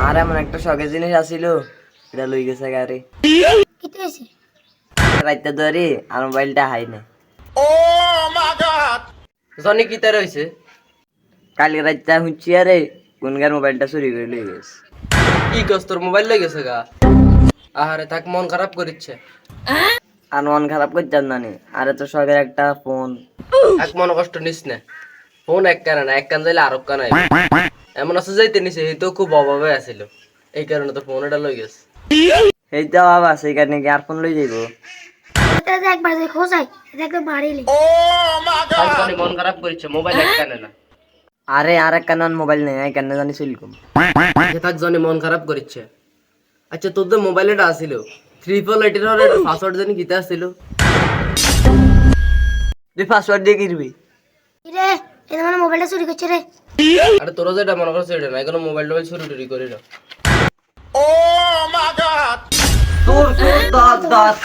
আর এমন একটা শখের জিনিস আছিল, এটা লই গেছে গাড়ি। কি হয়েছে? রাইতে ধরি আর মোবাইলটা হাই না। জনি কি তার হইছে? কালি রাইতে হুঁচি আরে কোনগার মোবাইলটা চুরি করে লই গেছে। কি কস তোর মোবাইল লই গেছে গা? আহারে তাক মন খারাপ করিচ্ছে। আর মন খারাপ করতাম না নি, আরে তো শখের একটা ফোন। এক মন কষ্ট নিস না। ফোন এক কানে না, এক কান যাইলে আর কান আইবে। এমন আছে যাইতে নিছে এই তো খুব অভাবে আছিল, এই কারণে তো ফোন এটা লই গেছে। এইটা বাবা সেইখানে কি আর ফোন লই যাইব? এটা একবার যে খোঁজাই এটা একদম বাড়িলে। তাই জনি মন খারাপ করিচ্ছে, মোবাইল এক কানে না। আরে আর এক কান মোবাইল নেই, এই কানে জানি চলকুম। সে তাক জনি মন খারাপ করিচ্ছে। আচ্ছা তোর তো মোবাইল এটা আছিল, 888 এর হরে পাসওয়ার্ড জানি কিতা আছিল? তুই পাসওয়ার্ড দিয়ে কিরবি? কি রে, এটা মানে মোবাইলটা চুরি করছে রে। আরে তোর যেটা মনে করছে এটা না, এখন মোবাইল টোবাইল চুরি টুরি করি না। তোর দাঁত দাঁত